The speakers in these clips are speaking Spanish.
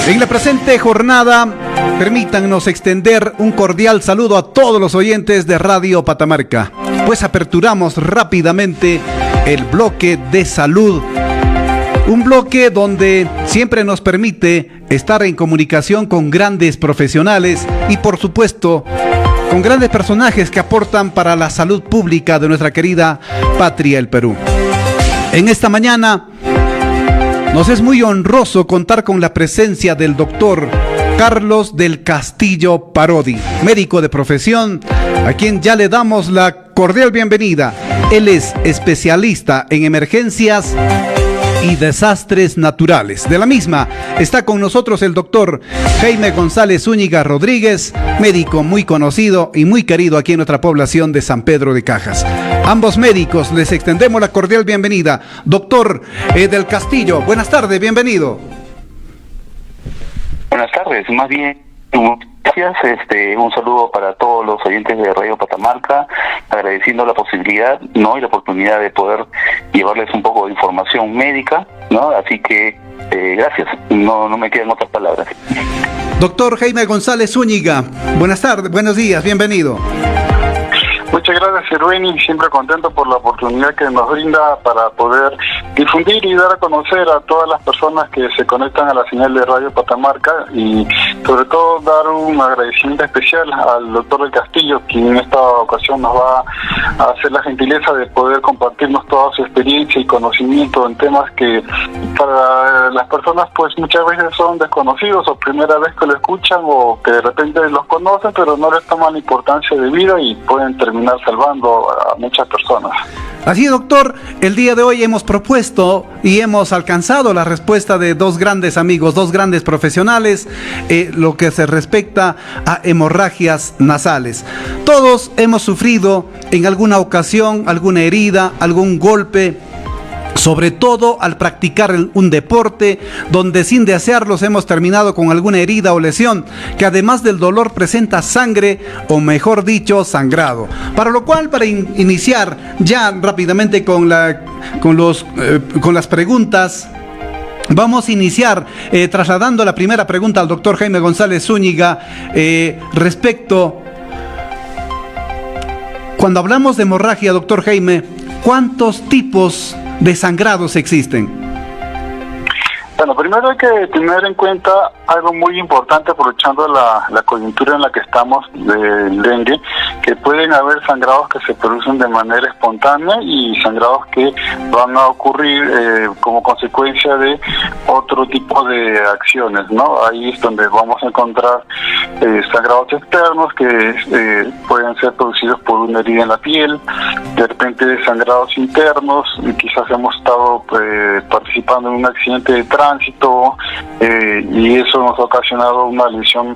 En la presente jornada, permítanos extender un cordial saludo a todos los oyentes de Radio Patamarca, pues aperturamos rápidamente el bloque de salud, un bloque donde siempre nos permite estar en comunicación con grandes profesionales y, por supuesto, con grandes personajes que aportan para la salud pública de nuestra querida patria, el Perú. En esta mañana nos es muy honroso contar con la presencia del doctor Carlos del Castillo Parodi, médico de profesión, a quien ya le damos la cordial bienvenida. Él es especialista en emergencias y desastres naturales. De la misma está con nosotros el doctor Jaime González Zúñiga Rodríguez, médico muy conocido y muy querido aquí en nuestra población de San Pedro de Cajas. Ambos médicos les extendemos la cordial bienvenida. Doctor del Castillo, buenas tardes, bienvenido. Buenas tardes, más bien, gracias, un saludo para todos los oyentes de Radio Patamarca, agradeciendo la posibilidad, ¿no?, y la oportunidad de poder llevarles un poco de información médica, ¿no? Así que, gracias, no me quedan otras palabras. Doctor Jaime González Zúñiga, buenas tardes, buenos días, bienvenido. Muchas gracias, Erwin, siempre contento por la oportunidad que nos brinda para poder difundir y dar a conocer a todas las personas que se conectan a la señal de Radio Patamarca, y sobre todo dar un agradecimiento especial al doctor del Castillo, quien en esta ocasión nos va a hacer la gentileza de poder compartirnos toda su experiencia y conocimiento en temas que para las personas pues muchas veces son desconocidos o primera vez que lo escuchan, o que de repente los conocen pero no les toman la importancia de vida y pueden terminar salvando a muchas personas. Así, doctor, el día de hoy hemos propuesto y hemos alcanzado la respuesta de dos grandes amigos, dos grandes profesionales, lo que se respecta a hemorragias nasales. Todos hemos sufrido en alguna ocasión alguna herida, algún golpe, sobre todo al practicar un deporte donde sin desearlos hemos terminado con alguna herida o lesión que además del dolor presenta sangre, o mejor dicho, sangrado. Para lo cual, para iniciar ya rápidamente con las preguntas, vamos a iniciar trasladando la primera pregunta al doctor Jaime González Zúñiga respecto, cuando hablamos de hemorragia, doctor Jaime, ¿cuántos tipos de sangrados existen? Bueno, primero hay que tener en cuenta algo muy importante, aprovechando la coyuntura en la que estamos del dengue, que pueden haber sangrados que se producen de manera espontánea y sangrados que van a ocurrir como consecuencia de otro tipo de acciones, ¿no? Ahí es donde vamos a encontrar sangrados externos que pueden ser producidos por una herida en la piel, de repente sangrados internos, quizás hemos estado participando en un accidente de tránsito, y eso nos ha ocasionado una lesión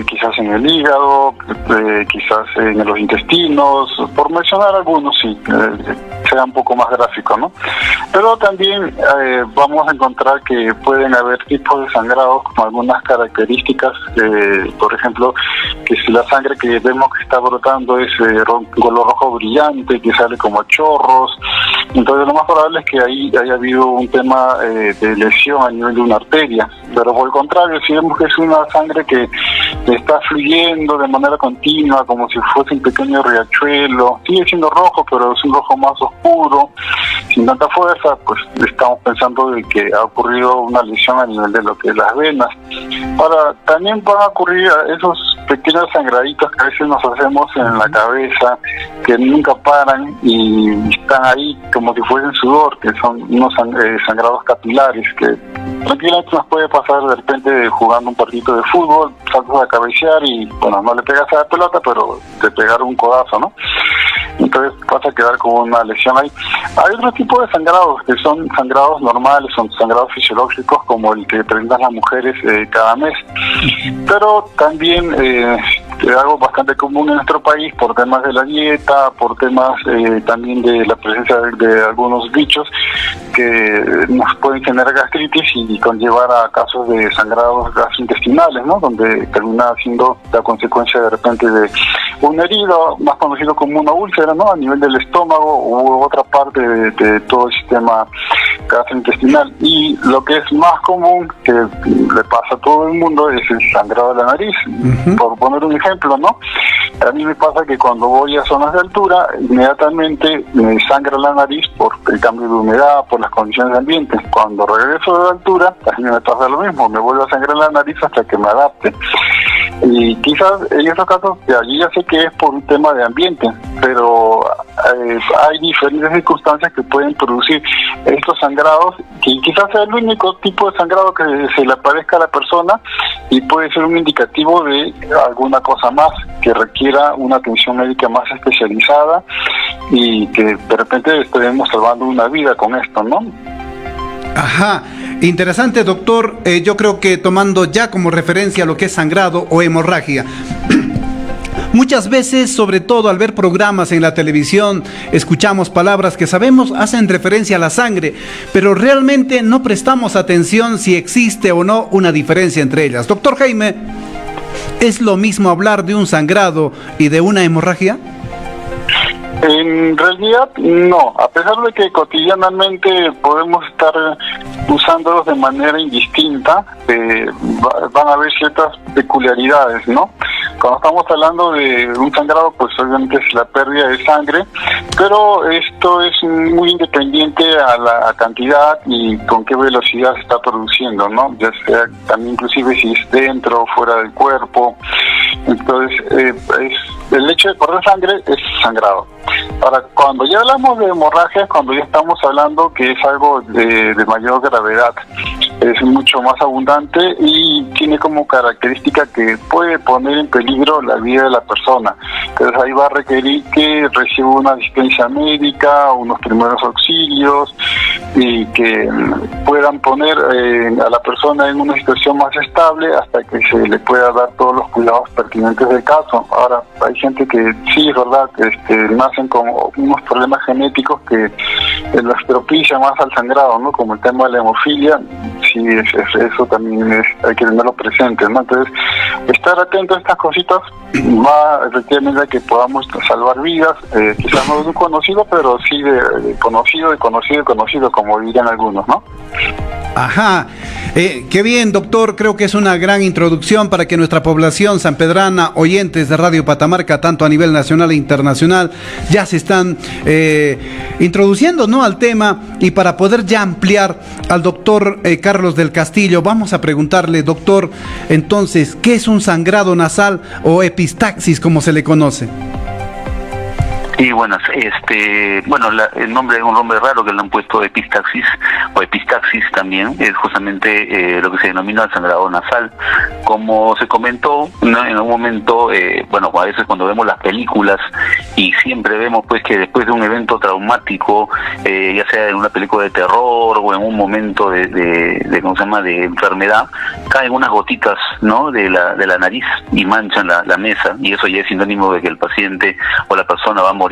quizás en el hígado, quizás en los intestinos, por mencionar algunos, sí, sea un poco más gráfico, ¿no? Pero también vamos a encontrar que pueden haber tipos de sangrados con algunas características, por ejemplo, que si la sangre que vemos que está brotando es color rojo brillante, que sale como chorros, entonces lo más probable es que ahí haya habido un tema de lesión a nivel de una arteria. Pero por el contrario, si vemos que es una sangre que está fluyendo de manera continua, como si fuese un pequeño riachuelo, sigue siendo rojo, pero es un rojo más oscuro, sin tanta fuerza, pues estamos pensando de que ha ocurrido una lesión a nivel de lo que es las venas. Ahora, también van a ocurrir esos pequeños sangraditos que a veces nos hacemos en la cabeza, que nunca paran y están ahí como si fuesen sudor, que son unos sangrados capilares que tranquilamente nos puede pasar de repente jugando un partidito de fútbol, saltas a cabecear y bueno, no le pegas a la pelota, pero te pegaron un codazo, ¿no? Entonces vas a quedar con una lesión ahí. Hay otro tipo de sangrados que son sangrados normales, son sangrados fisiológicos como el que presentan las mujeres cada mes, pero también es algo bastante común en nuestro país por temas de la dieta, por temas también de la presencia de algunos bichos que nos pueden generar gastritis y conllevar a casos de sangrados gastrointestinales, ¿no? Donde termina siendo la consecuencia de repente de una herida, más conocido como una úlcera, ¿no? A nivel del estómago u otra parte de todo el sistema gastrointestinal. Y lo que es más común, que le pasa a todo el mundo, es el sangrado de la nariz. Por poner un ejemplo, ¿no? A mí me pasa que cuando voy a zonas de altura, inmediatamente me sangra la nariz por el cambio de humedad, por las condiciones de ambiente. Cuando regreso de la altura, a mí me pasa lo mismo, me vuelve a sangrar la nariz hasta que me adapte. Y quizás en esos casos, allí ya sé que es por un tema de ambiente, pero hay diferentes circunstancias que pueden producir estos sangrados, que quizás sea el único tipo de sangrado que se le aparezca a la persona y puede ser un indicativo de alguna cosa más que requiera una atención médica más especializada y que de repente estaremos salvando una vida con esto, ¿no? Ajá, interesante, doctor. Yo creo que tomando ya como referencia lo que es sangrado o hemorragia, muchas veces, sobre todo al ver programas en la televisión, escuchamos palabras que sabemos hacen referencia a la sangre, pero realmente no prestamos atención si existe o no una diferencia entre ellas. Doctor Jaime, ¿es lo mismo hablar de un sangrado y de una hemorragia? En realidad no, a pesar de que cotidianamente podemos estar usándolos de manera indistinta, van a haber ciertas peculiaridades, ¿no? Cuando estamos hablando de un sangrado, pues obviamente es la pérdida de sangre, pero esto es muy independiente a la cantidad y con qué velocidad se está produciendo, ¿no? Ya sea también inclusive si es dentro o fuera del cuerpo. Entonces, el hecho de perder sangre es sangrado. Ahora, cuando ya hablamos de hemorragias, cuando ya estamos hablando que es algo de mayor gravedad, es mucho más abundante y tiene como característica que puede poner en peligro la vida de la persona. Entonces ahí va a requerir que reciba una asistencia médica, unos primeros auxilios y que puedan poner a la persona en una situación más estable hasta que se le pueda dar todos los cuidados pertinentes del caso. Ahora, hay gente que sí, es verdad, nacen con unos problemas genéticos que los propician más al sangrado, ¿no? Como el tema de la hemofilia, sí, eso también hay que tenerlo presente, ¿no? Entonces, estar atento a estas cositas va efectivamente a que podamos salvar vidas, quizás no de un conocido, pero sí de conocido, como dirían algunos, ¿no? Ajá, qué bien, doctor. Creo que es una gran introducción para que nuestra población sanpedrana, oyentes de Radio Patamarca, tanto a nivel nacional e internacional, ya se están introduciendo, ¿no?, al tema. Y para poder ya ampliar al doctor Carlos del Castillo, vamos a preguntarle, doctor, entonces, ¿qué es un sangrado nasal o epistaxis, como se le conoce? Sí, buenas. El nombre es un nombre raro que le han puesto epistaxis o epistaxis también, es justamente lo que se denomina sangrado nasal. Como se comentó, ¿no?, en un momento, a veces cuando vemos las películas y siempre vemos pues que después de un evento traumático, ya sea en una película de terror o en un momento de enfermedad, caen unas gotitas, ¿no?, de la nariz y manchan la mesa, y eso ya es sinónimo de que el paciente o la persona va a morir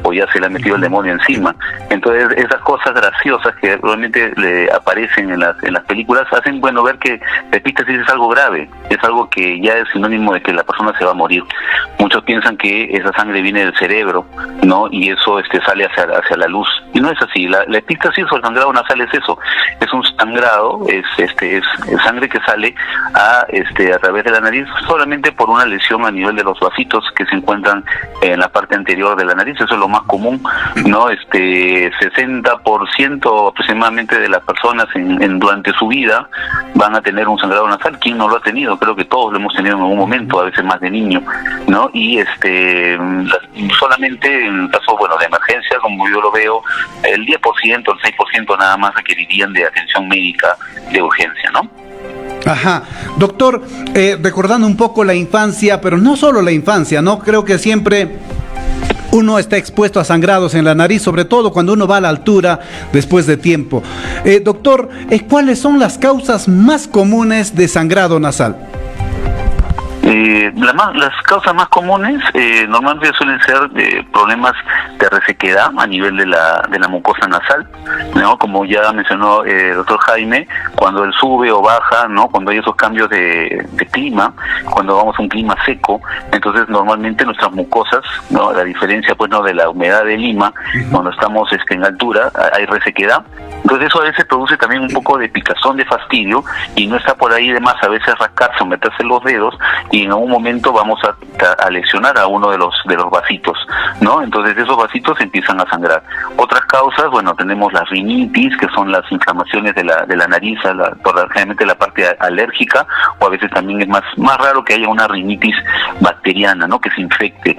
o ya se le ha metido el demonio encima. Entonces esas cosas graciosas que realmente le aparecen en las películas hacen ver que la epistaxis es algo grave, es algo que ya es sinónimo de que la persona se va a morir. Muchos piensan que esa sangre viene del cerebro, ¿no?, y eso sale hacia la luz, y no es así. La epistaxis o el sangrado nasal es eso, es un sangrado, es sangre que sale a través de la nariz solamente por una lesión a nivel de los vasitos que se encuentran en la parte anterior de la nariz. Eso es lo más común, ¿no? 60% aproximadamente de las personas durante su vida van a tener un sangrado nasal. ¿Quién no lo ha tenido? Creo que todos lo hemos tenido en algún momento, a veces más de niño, ¿no? Y solamente en caso de emergencia, como yo lo veo, el 10%, el 6% nada más requerirían de atención médica de urgencia, ¿no? Ajá, doctor, recordando un poco la infancia, pero no solo la infancia, ¿no? Creo que siempre uno está expuesto a sangrados en la nariz, sobre todo cuando uno va a la altura después de tiempo. Doctor, ¿cuáles son las causas más comunes de sangrado nasal? Las causas más comunes normalmente suelen ser problemas de resequedad a nivel de la mucosa nasal, ¿no? Como ya mencionó el doctor Jaime, cuando él sube o baja, ¿no?, cuando hay esos cambios de clima, cuando vamos a un clima seco, entonces normalmente nuestras mucosas, ¿no?, la diferencia pues no de la humedad de Lima, cuando estamos en altura hay resequedad, Entonces eso a veces produce también un poco de picazón, de fastidio, y no está por ahí de más a veces rascarse o meterse los dedos, y en algún momento vamos a lesionar a uno de los vasitos, ¿no? Entonces esos vasitos empiezan a sangrar. Otras causas, bueno, tenemos la rinitis, que son las inflamaciones de la nariz, generalmente la parte alérgica, o a veces también es más raro que haya una rinitis bacteriana, ¿no? Que se infecte.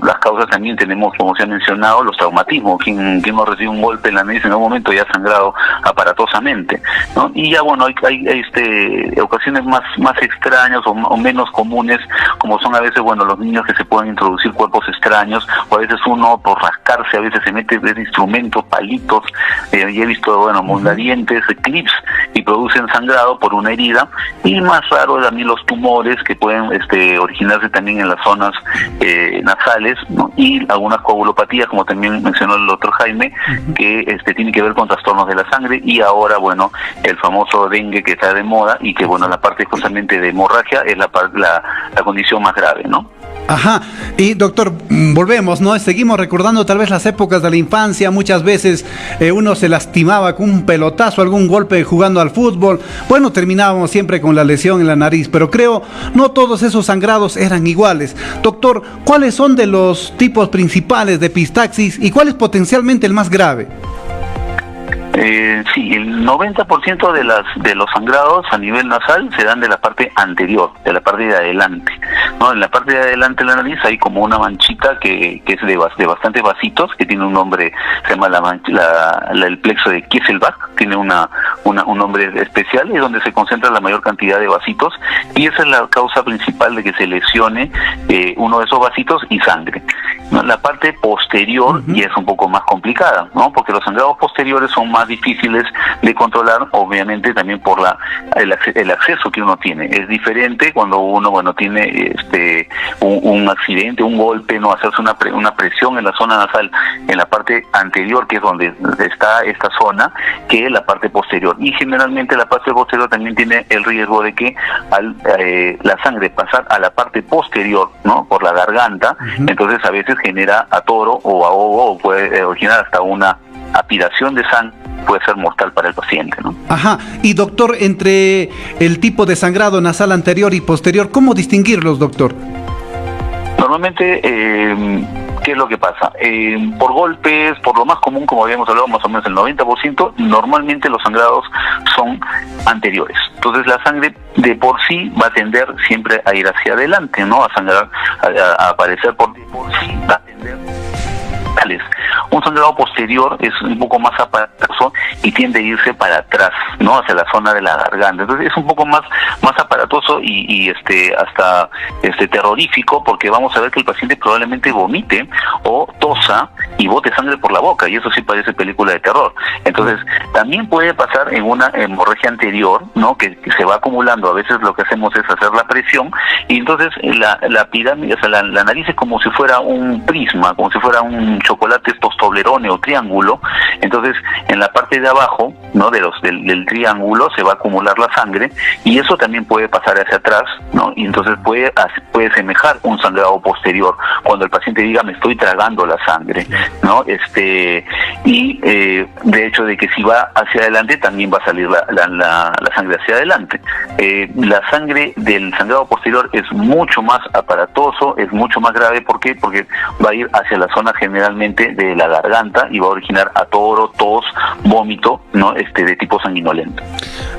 Las causas también tenemos, como se ha mencionado, los traumatismos. Quien no recibe un golpe en la nariz en algún momento ya ha sangrado aparatosamente, ¿no? Y ya bueno, hay ocasiones más extrañas o menos comunes, como son a veces, bueno, los niños que se pueden introducir cuerpos extraños, o a veces uno por rascarse a veces se mete de instrumentos, palitos, y he visto, bueno, mondadientes, clips, y producen sangrado por una herida. Y más raro también los tumores que pueden originarse también en las zonas nasales, ¿no? Y algunas coagulopatías, como también mencionó el doctor Jaime, que tiene que ver con trastornos de la sangre, y ahora, bueno, el famoso dengue que está de moda, y que, bueno, la parte justamente de hemorragia es la condición más grave, ¿no? Ajá, y doctor, volvemos, ¿no? Seguimos recordando tal vez las épocas de la infancia. Muchas veces uno se lastimaba con un pelotazo, algún golpe jugando al fútbol. Bueno, terminábamos siempre con la lesión en la nariz, pero creo no todos esos sangrados eran iguales. Doctor, ¿cuáles son de los tipos principales de epistaxis y cuál es potencialmente el más grave? Sí, el 90% de los sangrados a nivel nasal se dan de la parte anterior, de la parte de adelante, ¿no? En la parte de adelante de la nariz hay como una manchita que es de bastantes vasitos, que tiene un nombre, se llama el plexo de Kieselbach, tiene un nombre especial, es donde se concentra la mayor cantidad de vasitos, y esa es la causa principal de que se lesione uno de esos vasitos y sangre, ¿no? La parte posterior ya es un poco más complicada, ¿no? Porque los sangrados posteriores son más difíciles de controlar, obviamente también por el acceso que uno tiene. Es diferente cuando uno, bueno, tiene un accidente, un golpe, no hacerse una presión en la zona nasal, en la parte anterior, que es donde está esta zona, que la parte posterior. Y generalmente la parte posterior también tiene el riesgo de que al la sangre pasar a la parte posterior, ¿no? Por la garganta, entonces a veces genera atoro o ahogo, o puede originar hasta una aspiración de sangre, puede ser mortal para el paciente, ¿no? Ajá, y doctor, entre el tipo de sangrado nasal anterior y posterior, ¿cómo distinguirlos, doctor? Normalmente, ¿qué es lo que pasa? Por golpes, por lo más común, como habíamos hablado, más o menos el 90%, normalmente los sangrados son anteriores. Entonces la sangre de por sí va a tender siempre a ir hacia adelante, ¿no? A sangrar, a aparecer por sí, va a tender. Un sangrado posterior es un poco más aparatoso y tiende a irse para atrás, ¿no? Hacia la zona de la garganta. Entonces es un poco más aparatoso y hasta terrorífico, porque vamos a ver que el paciente probablemente vomite o tosa y bote sangre por la boca, y eso sí parece película de terror. Entonces también puede pasar en una hemorragia anterior, ¿no? Que se va acumulando. A veces lo que hacemos es hacer la presión, y entonces la pirámide, o sea, la nariz es como si fuera un prisma, como si fuera un chocolate Toblerone o triángulo. Entonces en la parte de abajo, ¿no? del triángulo se va a acumular la sangre, y eso también puede pasar hacia atrás, ¿no? Y entonces puede semejar un sangrado posterior cuando el paciente diga me estoy tragando la sangre, ¿no? Y de hecho de que si va hacia adelante también va a salir la sangre hacia adelante. La sangre del sangrado posterior es mucho más aparatoso, es mucho más grave. ¿Por qué? Porque va a ir hacia la zona generalmente de la garganta y va a originar atoro, tos, vómito, ¿no? De tipo sanguinolento.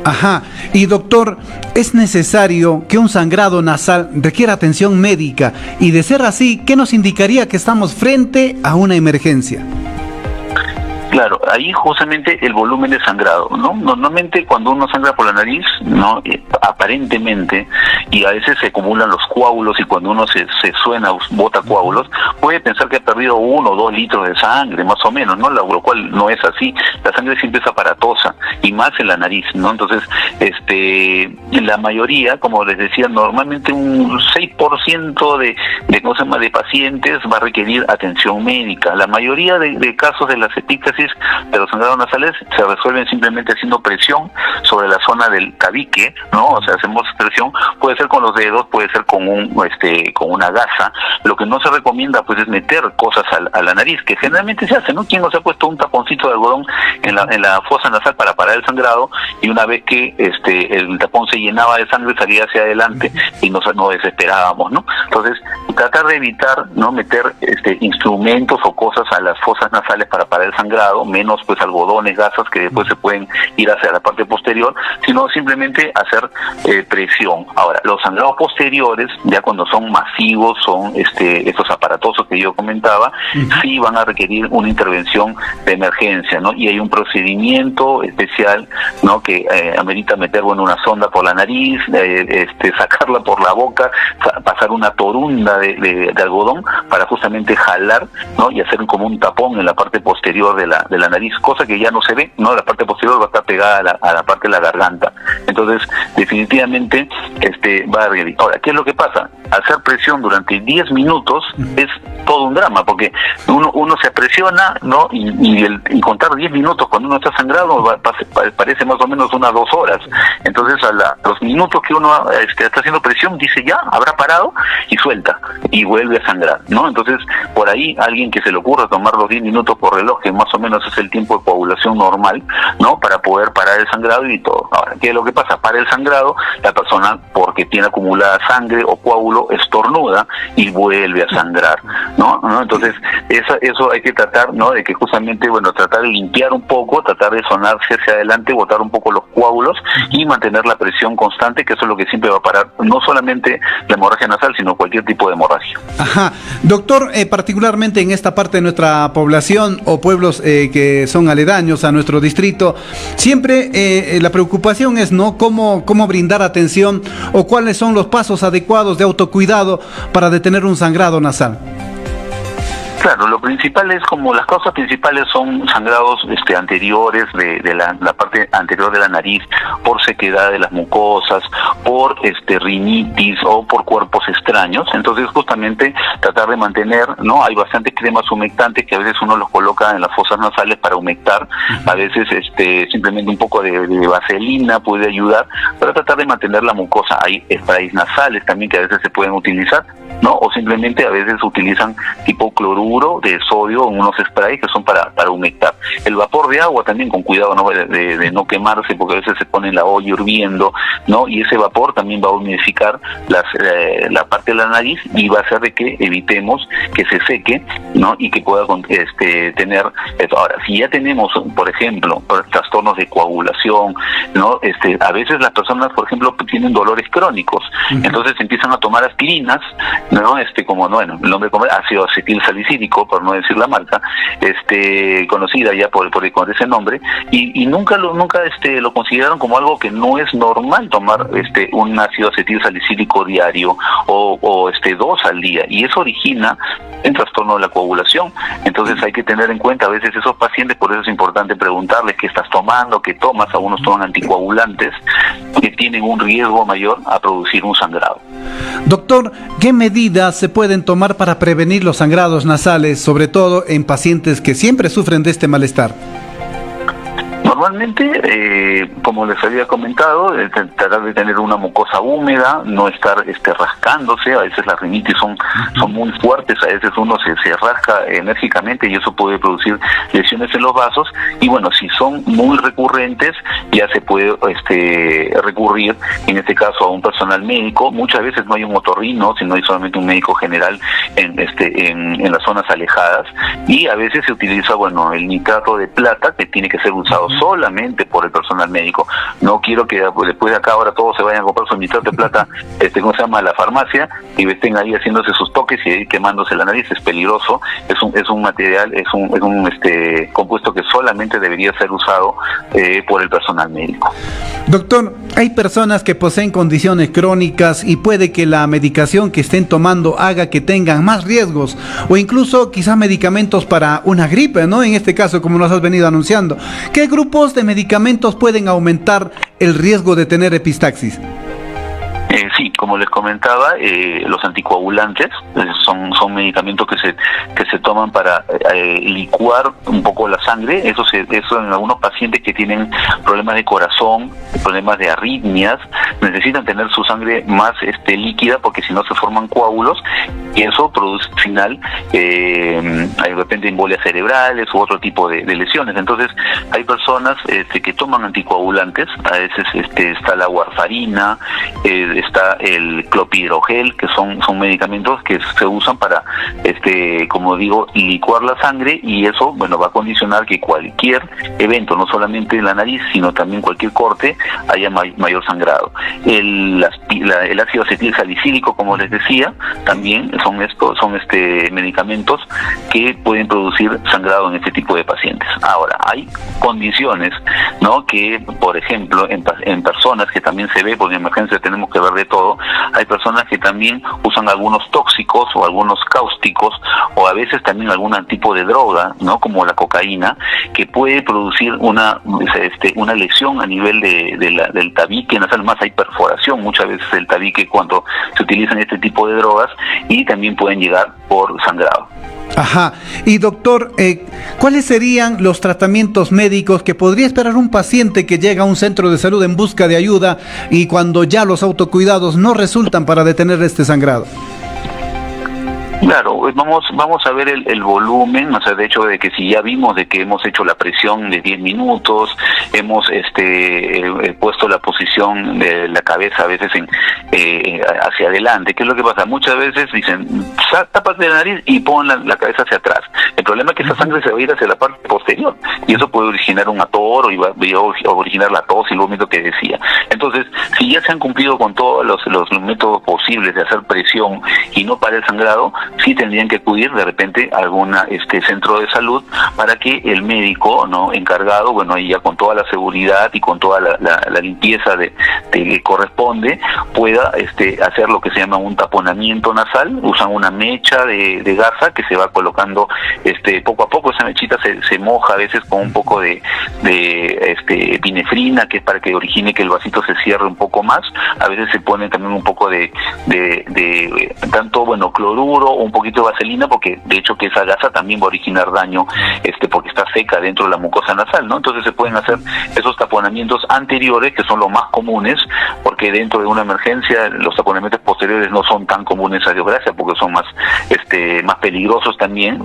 Ajá, y doctor, ¿es necesario que un sangrado nasal requiera atención médica? Y de ser así, ¿qué nos indicaría que estamos frente a una emergencia? Claro, ahí justamente el volumen de sangrado, ¿no? Normalmente cuando uno sangra por la nariz, ¿no? Aparentemente, y a veces se acumulan los coágulos, y cuando uno se suena, bota coágulos, puede pensar que ha perdido 1 o 2 litros de sangre, más o menos, ¿no? Lo cual no es así. La sangre siempre es aparatosa, y más en la nariz, ¿no? Entonces, la mayoría, como les decía, normalmente un 6% de pacientes va a requerir atención médica. La mayoría de casos de las epíctasis epistaxis de los sangrados nasales se resuelven simplemente haciendo presión sobre la zona del tabique, ¿no? O sea, hacemos presión, puede ser con los dedos, puede ser con con una gasa. Lo que no se recomienda pues es meter cosas a la nariz, que generalmente se hace, ¿no? ¿Quién no se ha puesto un taponcito de algodón en la fosa nasal para parar el sangrado, y una vez que el tapón se llenaba de sangre salía hacia adelante y nos desesperábamos, ¿no? Entonces, tratar de evitar no meter instrumentos o cosas a las fosas nasales para parar el sangrado, menos pues algodones, gasas que después se pueden ir hacia la parte posterior, sino simplemente hacer presión. Ahora, los sangrados posteriores, ya cuando son masivos, son estos aparatosos que yo comentaba, sí van a requerir una intervención de emergencia, ¿no? Y hay un procedimiento especial, ¿no? Que amerita meter una sonda por la nariz, sacarla por la boca, pasar una torunda de algodón para justamente jalar, ¿no? Y hacer como un tapón en la parte posterior de la nariz, cosa que ya no se ve, ¿no? La parte posterior va a estar pegada a la parte de la garganta. Entonces, definitivamente, va a requerir. Ahora, ¿qué es lo que pasa? Hacer presión durante 10 minutos es todo un drama, porque uno se presiona, ¿no? Y contar 10 minutos cuando uno está sangrado parece más o menos unas 2 horas. Entonces, los minutos que uno está haciendo presión, dice ya, habrá parado, y suelta, y vuelve a sangrar, ¿no? Entonces, por ahí, alguien que se le ocurra tomar los 10 minutos por reloj, que más o menos es el tiempo de coagulación normal, ¿no? Para poder parar el sangrado y todo. Ahora, ¿qué es lo que pasa? Para el sangrado, la persona, porque tiene acumulada sangre o coágulo, estornuda y vuelve a sangrar, ¿no? Entonces, eso hay que tratar, ¿no? De que justamente, tratar de limpiar un poco, tratar de sonarse hacia adelante, botar un poco los coágulos y mantener la presión constante, que eso es lo que siempre va a parar, no solamente la hemorragia nasal, sino cualquier tipo de hemorragia. Ajá. Doctor, particularmente en esta parte de nuestra población o pueblos que son aledaños a nuestro distrito, siempre la preocupación es, ¿no? Cómo brindar atención o cuáles son los pasos adecuados de autocuidado para detener un sangrado nasal. Claro, lo principal es, como las causas principales son sangrados anteriores de la parte anterior de la nariz, por sequedad de las mucosas, por rinitis o por cuerpos extraños. Entonces, justamente tratar de mantener, ¿no? Hay bastantes cremas humectantes que a veces uno los coloca en las fosas nasales para humectar. A veces simplemente un poco de vaselina puede ayudar para tratar de mantener la mucosa. Hay sprays nasales también que a veces se pueden utilizar, ¿no? O simplemente a veces utilizan tipo cloruro de sodio en unos sprays que son para humectar. El vapor de agua también, con cuidado, ¿no? de no quemarse, porque a veces se pone en la olla hirviendo, ¿no? Y ese vapor también va a humidificar la parte de la nariz y va a hacer de que evitemos que se seque, ¿no? Y que pueda tener esto. Ahora, si ya tenemos, por ejemplo, trastornos de coagulación, ¿no? A veces las personas, por ejemplo, tienen dolores crónicos, entonces empiezan a tomar aspirinas, ¿no? Como, bueno, el nombre como ácido acetil salicílico, por no decir la marca, conocida ya con ese nombre, y nunca lo consideraron como algo que no es normal tomar un ácido acetil salicílico diario o 2 al día, y eso origina un trastorno de la coagulación. Entonces hay que tener en cuenta a veces esos pacientes, por eso es importante preguntarles qué estás tomando, qué tomas. Algunos toman anticoagulantes que tienen un riesgo mayor a producir un sangrado. Doctor, ¿qué medidas se pueden tomar para prevenir los sangrados nasales, sobre todo en pacientes que siempre sufren de este malestar? Normalmente, como les había comentado, tratar de tener una mucosa húmeda, no estar rascándose. A veces las rinitis son muy fuertes, a veces uno se rasca enérgicamente y eso puede producir lesiones en los vasos. Y bueno, si son muy recurrentes, ya se puede recurrir, en este caso, a un personal médico. Muchas veces no hay un otorrino, sino hay solamente un médico general en las zonas alejadas. Y a veces se utiliza, el nitrato de plata, que tiene que ser usado solamente por el personal médico. No quiero que después de acá ahora todos se vayan a comprar su nitrato de plata, a la farmacia, y estén ahí haciéndose sus toques y ahí quemándose la nariz. Es peligroso. Es un material, es un compuesto que solamente debería ser usado por el personal médico. Doctor, hay personas que poseen condiciones crónicas y puede que la medicación que estén tomando haga que tengan más riesgos, o incluso quizás medicamentos para una gripe, ¿no? En este caso, como nos has venido anunciando, ¿qué grupos de medicamentos pueden aumentar el riesgo de tener epistaxis? Sí, como les comentaba, los anticoagulantes son medicamentos que se toman para licuar un poco la sangre. Eso en algunos pacientes que tienen problemas de corazón, problemas de arritmias, necesitan tener su sangre más líquida, porque si no se forman coágulos y eso produce al final de repente embolias cerebrales u otro tipo de lesiones. Entonces hay personas que toman anticoagulantes. A veces está la warfarina, está el clopidogrel, que son medicamentos que se usan para como digo, licuar la sangre, y eso va a condicionar que cualquier evento, no solamente en la nariz, sino también cualquier corte, haya mayor sangrado. El ácido acetil salicílico, como les decía, también son medicamentos que pueden producir sangrado en este tipo de pacientes. Ahora, hay condiciones, ¿no?, que, por ejemplo, en personas que también se ve, porque en emergencia tenemos que ver de todo, hay personas que también usan algunos tóxicos o algunos cáusticos, o a veces también algún tipo de droga, ¿no?, como la cocaína, que puede producir una lesión a nivel del tabique nasal. Más hay perforación muchas veces del tabique cuando se utilizan este tipo de drogas, y también pueden llegar por sangrado. Ajá. Y doctor, ¿cuáles serían los tratamientos médicos que podría esperar un paciente que llega a un centro de salud en busca de ayuda, y cuando ya los autocuidados no resultan para detener este sangrado? Claro, vamos a ver el volumen, o sea, de hecho, de que si ya vimos de que hemos hecho la presión de 10 minutos, hemos puesto la posición de la cabeza a veces hacia adelante. ¿Qué es lo que pasa? Muchas veces dicen, tápate la nariz y pon la cabeza hacia atrás. El problema es que esa sangre se va a ir hacia la parte posterior, y eso puede originar un ator, y va a originar la tos y el vómito que decía. Entonces, si ya se han cumplido con todos los métodos posibles de hacer presión y no para el sangrado, sí tendrían que acudir de repente a algún centro de salud, para que el médico, ¿no?, encargado, ahí ya con toda la seguridad y con toda la limpieza que corresponde, pueda hacer lo que se llama un taponamiento nasal. Usan una mecha de gasa que se va colocando poco a poco. Esa mechita se moja a veces con un poco de epinefrina, que es para que origine que el vasito se cierre un poco más. A veces se pone también un poco de tanto cloruro o un poquito de vaselina, porque de hecho que esa gasa también va a originar daño, porque está seca dentro de la mucosa nasal, ¿no? Entonces se pueden hacer esos taponamientos anteriores, que son los más comunes, porque dentro de una emergencia los taponamientos posteriores no son tan comunes, a Dios gracias, porque son más peligrosos también,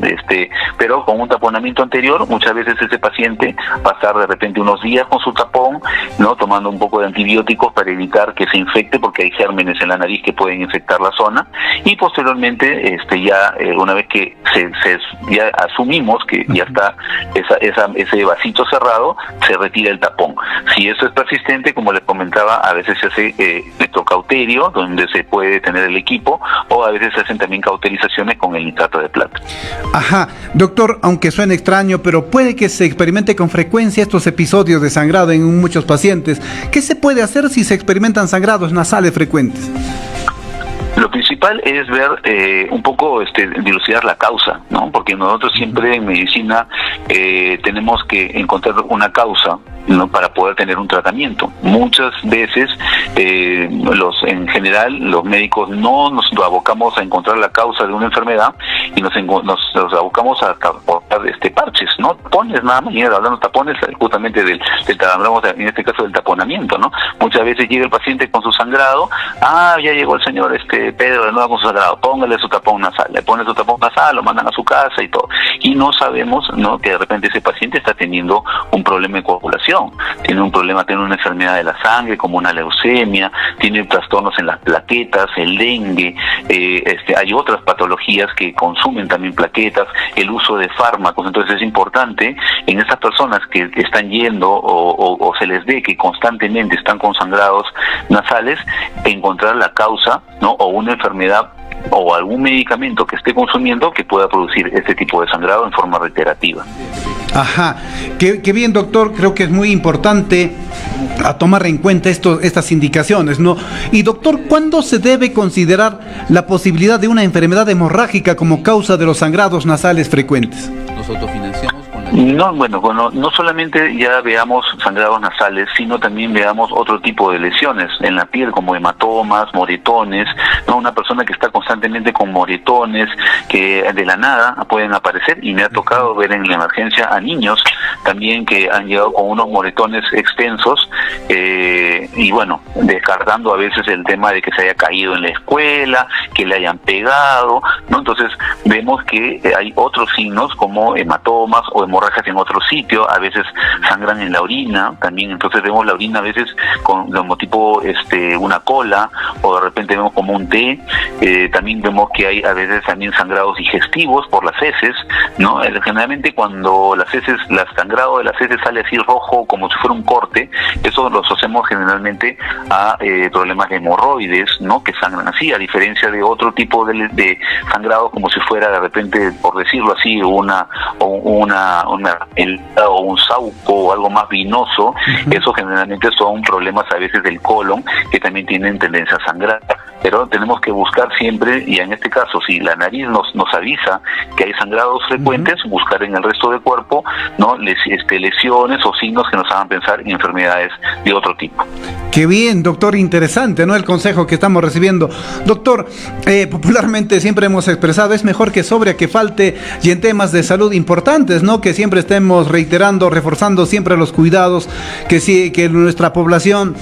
pero con un taponamiento anterior, muchas veces ese paciente va a estar de repente unos días con su tapón, ¿no?, tomando un poco de antibióticos para evitar que se infecte, porque hay gérmenes en la nariz que pueden infectar la zona, y posteriormente una vez que ya asumimos que ya está ese vasito cerrado, se retira el tapón. Si eso es persistente, como les comentaba, a veces se hace electrocauterio, donde se puede tener el equipo, o a veces se hacen también cauterizaciones con el nitrato de plata. Ajá, doctor, aunque suene extraño, pero puede que se experimente con frecuencia estos episodios de sangrado en muchos pacientes. ¿Qué se puede hacer si se experimentan sangrados nasales frecuentes? Lo principal es ver un poco, dilucidar la causa, ¿no? Porque nosotros siempre en medicina tenemos que encontrar una causa, ¿no?, para poder tener un tratamiento. Muchas veces en general los médicos no nos abocamos a encontrar la causa de una enfermedad, y nos abocamos a parches, ¿no? Tapones, nada más, y hablando tapones justamente hablamos en este caso del taponamiento, ¿no? Muchas veces llega el paciente con su sangrado, ya llegó el señor Pedro de nuevo con su sangrado, póngale su tapón nasal, le pone su tapón nasal, lo mandan a su casa y todo, y no sabemos, ¿no?, que de repente ese paciente está teniendo un problema de coagulación, tiene un problema, tiene una enfermedad de la sangre como una leucemia, tiene trastornos en las plaquetas, el dengue, hay otras patologías que consumen también plaquetas, el uso de fármacos. Entonces es importante en esas personas que están yendo o se les ve que constantemente están con sangrados nasales, encontrar la causa, ¿no?, o una enfermedad o algún medicamento que esté consumiendo que pueda producir este tipo de sangrado en forma reiterativa. Ajá, qué bien, doctor. Creo que es muy importante a tomar en cuenta estas indicaciones, ¿no? Y doctor, ¿cuándo se debe considerar la posibilidad de una enfermedad hemorrágica como causa de los sangrados nasales frecuentes? Nos autofinanciamos con No, bueno, no solamente ya veamos sangrados nasales, sino también veamos otro tipo de lesiones en la piel, como hematomas, moretones, ¿no? Una persona que está constantemente con moretones, que de la nada pueden aparecer, y me ha tocado ver en la emergencia a niños también que han llegado con unos moretones extensos, y bueno, descartando a veces el tema de que se haya caído en la escuela, que le hayan pegado, ¿no? Entonces vemos que hay otros signos como hematomas o hemorragias en otro sitio, a veces sangran en la orina también, entonces vemos la orina a veces como tipo una cola, o de repente vemos como un T. También vemos que hay a veces también sangrados digestivos por las heces, ¿no? Generalmente cuando el sangrado de las heces sale así rojo como si fuera un corte, eso lo asociamos generalmente a problemas de hemorroides, ¿no? Que sangran así, a diferencia de otro tipo de sangrado como si fuera de repente, por decirlo así, una herida o un sauco o algo más vinoso. Eso generalmente son problemas a veces del colon, que también tienen tendencia a sangrar. Pero tenemos que buscar siempre, y en este caso, si la nariz nos avisa que hay sangrados frecuentes, buscar en el resto del cuerpo, ¿no? Lesiones o signos que nos hagan pensar en enfermedades de otro tipo. Qué bien, doctor, interesante, ¿no? El consejo que estamos recibiendo. Doctor, popularmente siempre hemos expresado, es mejor que sobre a que falte, y en temas de salud importantes, ¿no? Que siempre estemos reiterando, reforzando siempre los cuidados, que nuestra población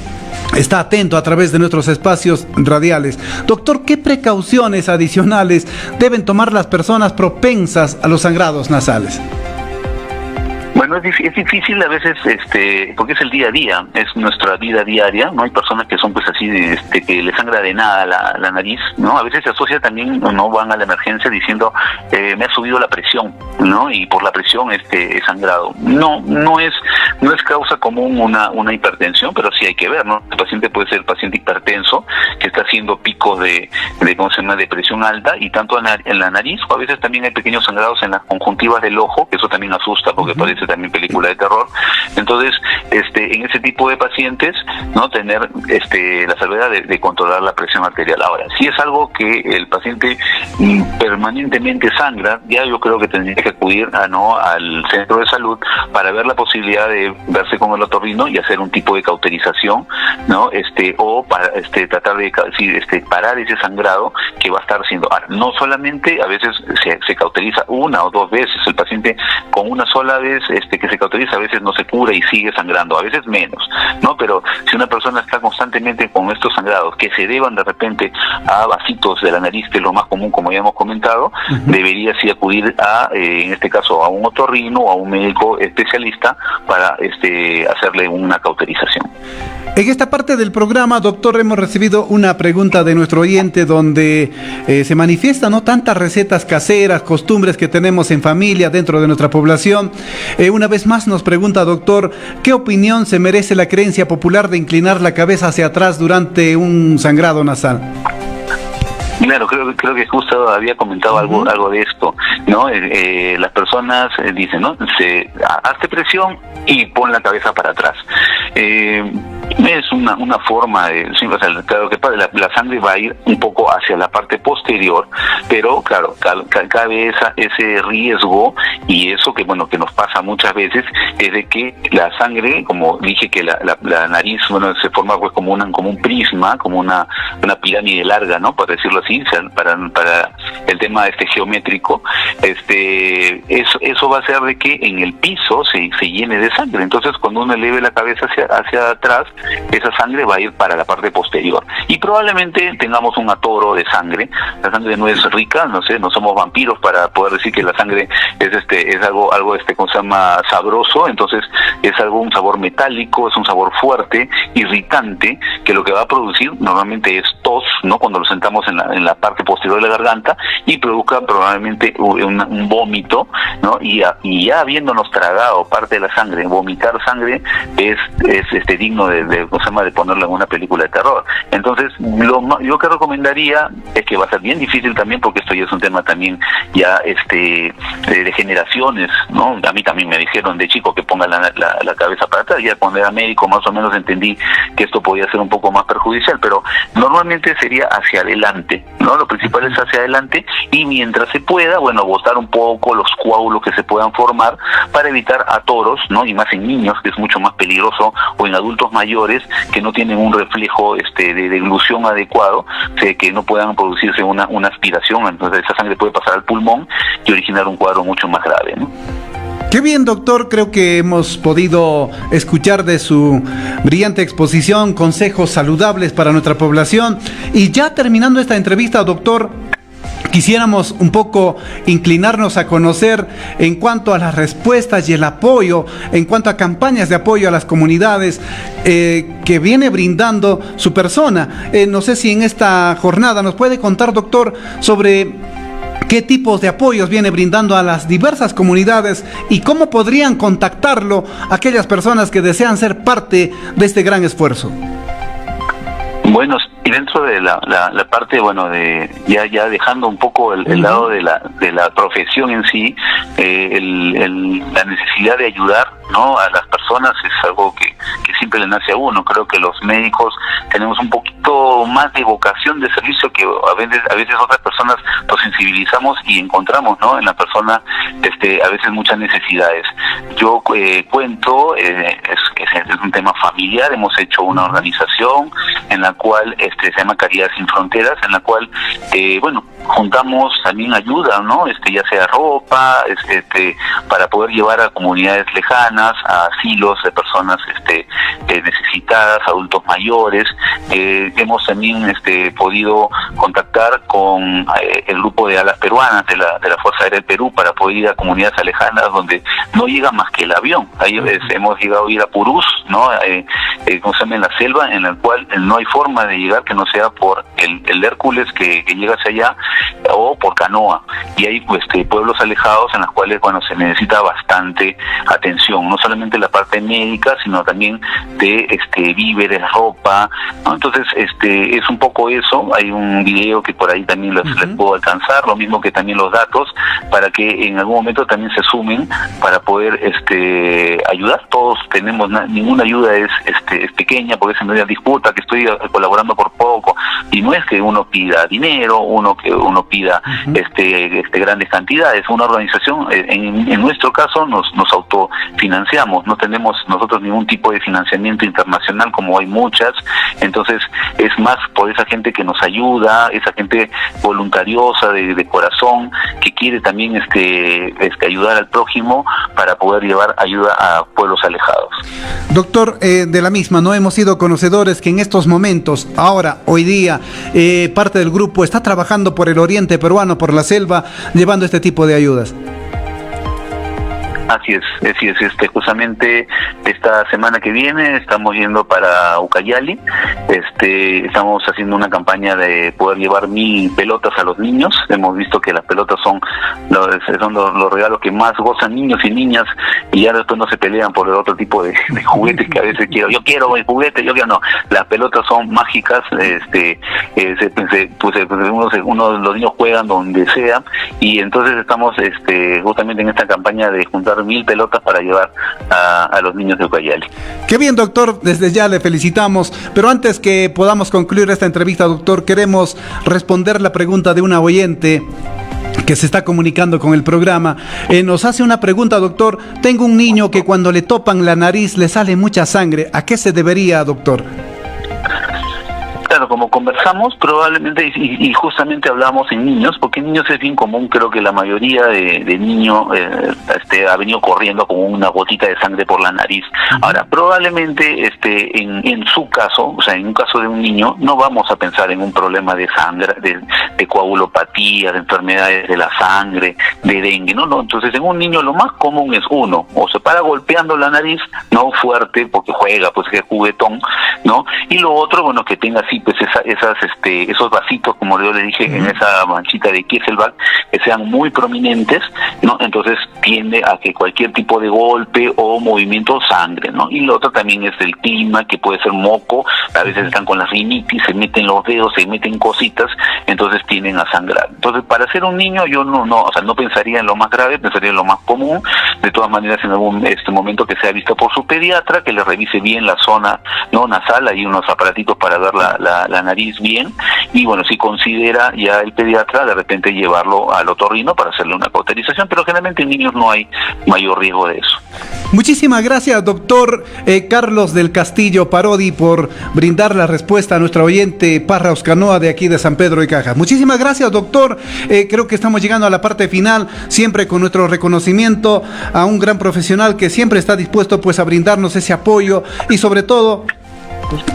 está atento a través de nuestros espacios radiales. Doctor, ¿qué precauciones adicionales deben tomar las personas propensas a los sangrados nasales? Bueno, es difícil a veces, porque es el día a día, es nuestra vida diaria, ¿no? Hay personas que son pues así, que les sangra de nada la nariz, ¿no? A veces se asocia también, no van a la emergencia diciendo, me ha subido la presión, ¿no? Y por la presión he sangrado. No es causa común una hipertensión, pero sí hay que ver, ¿no? El paciente puede ser el paciente hipertenso, que está haciendo picos de presión alta, y tanto en la nariz, o a veces también hay pequeños sangrados en las conjuntivas del ojo, que eso también asusta, porque parece también película de terror. Entonces, en ese tipo de pacientes, no tener la salvedad de controlar la presión arterial. Ahora, si es algo que el paciente permanentemente sangra, ya yo creo que tendría que acudir al centro de salud para ver la posibilidad de verse con el otorrino y hacer un tipo de cauterización, ¿no? O para tratar de parar ese sangrado que va a estar haciendo. Ahora, no solamente a veces se cauteriza una o dos veces, el paciente con una sola vez que se cauteriza a veces no se cura y sigue sangrando, a veces menos, ¿no? Pero si una persona está constantemente con estos sangrados que se deban de repente a vasitos de la nariz, que es lo más común, como ya hemos comentado, debería sí acudir en este caso a un otorrino o a un médico especialista para hacerle una cauterización. En esta parte del programa, doctor, hemos recibido una pregunta de nuestro oyente donde se manifiestan, ¿no?, tantas recetas caseras, costumbres que tenemos en familia dentro de nuestra población. Una vez más nos pregunta, doctor, ¿qué opinión se merece la creencia popular de inclinar la cabeza hacia atrás durante un sangrado nasal? Claro, creo que justo había comentado algo de esto, ¿no? Las personas dicen, ¿no? Hazte presión y pon la cabeza para atrás. Es una forma de, sí, o sea, claro que la sangre va a ir un poco hacia la parte posterior, pero claro, cabe ese riesgo, y eso que nos pasa muchas veces es de que la sangre, como dije, que la nariz, se forma pues como un prisma, como una pirámide larga, ¿no? Para decirlo así, o sea, para el tema geométrico, eso va a hacer de que en el piso se llene de sangre. Entonces, cuando uno eleve la cabeza hacia atrás, esa sangre va a ir para la parte posterior y probablemente tengamos un atoro de sangre. La sangre no es rica, no somos vampiros para poder decir que la sangre es algo ¿cómo se llama?, sabroso. Entonces es un sabor metálico, es un sabor fuerte, irritante, que lo que va a producir normalmente es tos, ¿no?, cuando lo sentamos en la parte posterior de la garganta, y produzca probablemente un vómito, ¿no? Y ya habiéndonos tragado parte de la sangre, vomitar sangre es digno de de ponerlo en una película de terror. Entonces, yo que recomendaría es que va a ser bien difícil también, porque esto ya es un tema también ya de generaciones, ¿no? A mí también me dijeron de chico que ponga la cabeza para atrás. Ya cuando era médico más o menos entendí que esto podía ser un poco más perjudicial, pero normalmente sería hacia adelante, ¿no? Lo principal es hacia adelante, y mientras se pueda, bueno, botar un poco los coágulos que se puedan formar para evitar atoros, ¿no? Y más en niños, que es mucho más peligroso, o en adultos mayores que no tienen un reflejo de deglución adecuado, que no puedan producirse una aspiración. Entonces esa sangre puede pasar al pulmón y originar un cuadro mucho más grave, ¿no? Qué bien, doctor, creo que hemos podido escuchar de su brillante exposición consejos saludables para nuestra población. Y ya terminando esta entrevista, doctor, quisiéramos un poco inclinarnos a conocer en cuanto a las respuestas y el apoyo, en cuanto a campañas de apoyo a las comunidades que viene brindando su persona. No sé si en esta jornada nos puede contar, doctor, sobre qué tipos de apoyos viene brindando a las diversas comunidades y cómo podrían contactarlo aquellas personas que desean ser parte de este gran esfuerzo. Bueno, y dentro de la parte, bueno, de ya dejando un poco el lado de la profesión en sí, la necesidad de ayudar, ¿no?, a las personas es algo que siempre le nace a uno. Creo que los médicos tenemos un poquito más de vocación de servicio que a veces otras personas nos sensibilizamos y encontramos, ¿no?, en la persona a veces muchas necesidades. Yo cuento, es un tema familiar. Hemos hecho una organización en la cual se llama Caridad Sin Fronteras, en la cual juntamos también ayuda, ¿no?, ya sea ropa, para poder llevar a comunidades lejanas, a asilos de personas necesitadas, adultos mayores. Hemos también podido contactar con el grupo de alas peruanas de la Fuerza Aérea del Perú para poder ir a comunidades alejanas donde no llega más que el avión. Ahí hemos llegado a ir a Purús, ¿no?, en la selva, en la cual no hay forma de llegar que no sea por el Hércules que llega hacia allá, o por canoa. Y hay pueblos alejados en los cuales se necesita bastante atención, no solamente la parte médica, sino también de víveres, ropa, ¿no? Entonces es un poco eso. Hay un video que por ahí también les puedo alcanzar, lo mismo que también los datos, para que en algún momento también se sumen para poder ayudar. Todos tenemos, ninguna ayuda es pequeña, porque es una disputa que estoy colaborando por poco, y no es que uno pida dinero, que uno pida grandes cantidades. Una organización, en nuestro caso nos autofinanciamos, no tenemos nosotros ningún tipo de financiamiento internacional como hay muchas. Entonces es más por esa gente que nos ayuda, esa gente voluntariosa de corazón, que quiere también ayudar al prójimo para poder llevar ayuda a pueblos alejados. Doctor, de la misma, no hemos sido conocedores que en estos momentos, hoy día, parte del grupo está trabajando por el oriente peruano, por la selva, llevando este tipo de ayudas. Así es. Justamente esta semana que viene estamos yendo para Ucayali. Estamos haciendo una campaña de poder llevar 1,000 pelotas a los niños. Hemos visto que las pelotas son los regalos que más gozan niños y niñas, y ya después no se pelean por el otro tipo de juguetes que a veces yo quiero el juguete, yo quiero no. Las pelotas son mágicas. Los niños juegan donde sea, y entonces estamos justamente en esta campaña de juntar 1,000 pelotas para llevar a los niños de Ucayali. Qué bien, doctor, desde ya le felicitamos, pero antes que podamos concluir esta entrevista, doctor, queremos responder la pregunta de una oyente que se está comunicando con el programa. Nos hace una pregunta, doctor: tengo un niño que cuando le topan la nariz le sale mucha sangre, ¿a qué se debería, doctor? Claro, como conversamos, probablemente, y justamente hablamos en niños, porque en niños es bien común. Creo que la mayoría de niños ha venido corriendo con una gotita de sangre por la nariz. Ahora, probablemente en su caso, o sea, en un caso de un niño, no vamos a pensar en un problema de sangre, de coagulopatía, de enfermedades de la sangre, de dengue, no. Entonces, en un niño lo más común es uno, o se para golpeando la nariz, no fuerte, porque juega, pues que es juguetón, ¿no? Y lo otro, que tenga así pues esos vasitos, como yo le dije, en esa manchita de Kieselbach, que sean muy prominentes, ¿no? Entonces tiende a que cualquier tipo de golpe o movimiento sangre, ¿no? Y lo otro también es el clima, que puede ser moco, a veces están con la rinitis, se meten los dedos, se meten cositas, entonces tienden a sangrar. Entonces, para ser un niño yo no pensaría en lo más grave, pensaría en lo más común. De todas maneras, en algún momento que sea visto por su pediatra, que le revise bien la zona no nasal, hay unos aparatitos para ver la nariz bien, y bueno, si considera ya el pediatra, de repente llevarlo al otorrino para hacerle una cauterización, pero generalmente en niños no hay mayor riesgo de eso. Muchísimas gracias, doctor Carlos del Castillo Parodi, por brindar la respuesta a nuestra oyente Parra Oscanoa de aquí de San Pedro de Cajas. Muchísimas gracias, doctor. Creo que estamos llegando a la parte final, siempre con nuestro reconocimiento a un gran profesional que siempre está dispuesto pues a brindarnos ese apoyo y sobre todo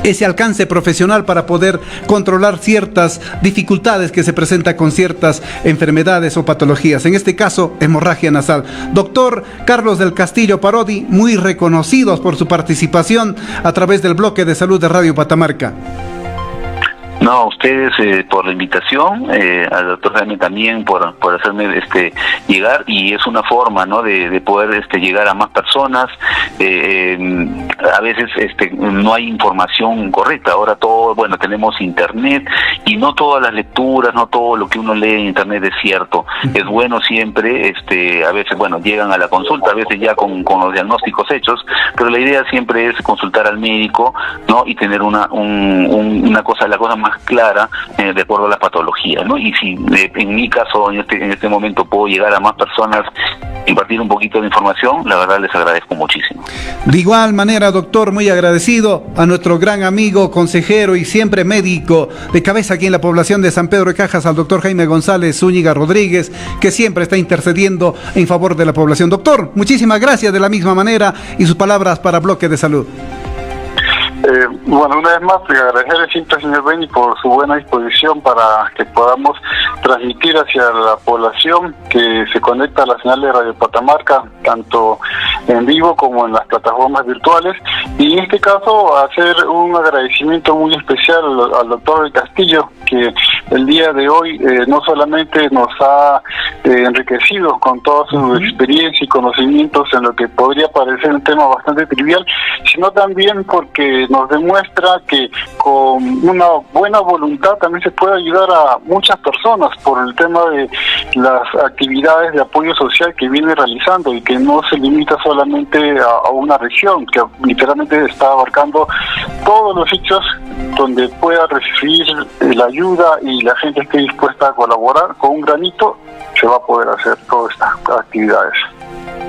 ese alcance profesional para poder controlar ciertas dificultades que se presentan con ciertas enfermedades o patologías, en este caso hemorragia nasal. Doctor Carlos del Castillo Parodi, muy reconocidos por su participación a través del bloque de salud de Radio Patamarca. No, a ustedes por la invitación, al doctor Jaime también por hacerme llegar, y es una forma, ¿no?, de poder llegar a más personas. A veces no hay información correcta. Ahora todo, bueno, tenemos internet y no todas las lecturas, no todo lo que uno lee en internet es cierto. Es bueno siempre, a veces, bueno, llegan a la consulta, a veces ya con los diagnósticos hechos, pero la idea siempre es consultar al médico, ¿no?, y tener la cosa más clara de acuerdo a las patologías, ¿no? Y si en mi caso en este momento puedo llegar a más personas, impartir un poquito de información, la verdad les agradezco muchísimo. De igual manera, doctor, muy agradecido a nuestro gran amigo, consejero y siempre médico de cabeza aquí en la población de San Pedro de Cajas, al doctor Jaime González Zúñiga Rodríguez, que siempre está intercediendo en favor de la población. Doctor, muchísimas gracias de la misma manera, y sus palabras para Bloque de Salud. Bueno, una vez más, agradecerle siempre al señor Beni por su buena disposición para que podamos transmitir hacia la población que se conecta a la señal de Radio Patamarca, tanto en vivo como en las plataformas virtuales, y en este caso hacer un agradecimiento muy especial al doctor del Castillo, que el día de hoy no solamente nos ha enriquecido con toda su experiencia y conocimientos en lo que podría parecer un tema bastante trivial, sino también porque nos demuestra que con una buena voluntad también se puede ayudar a muchas personas por el tema de las actividades de apoyo social que viene realizando y que no se limita solamente a una región, que literalmente está abarcando todos los sitios donde pueda recibir la ayuda y la gente esté dispuesta a colaborar. Con un granito se va a poder hacer todas estas actividades.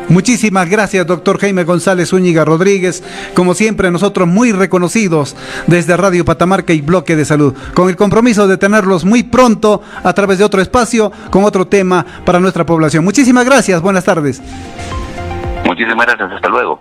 Muchísimas gracias, doctor Jaime González Zúñiga Rodríguez. Como siempre, nosotros muy reconocidos desde Radio Patamarca y Bloque de Salud, con el compromiso de tenerlos muy pronto a través de otro espacio, con otro tema para nuestra población. Muchísimas gracias, buenas tardes. Muchísimas gracias, hasta luego.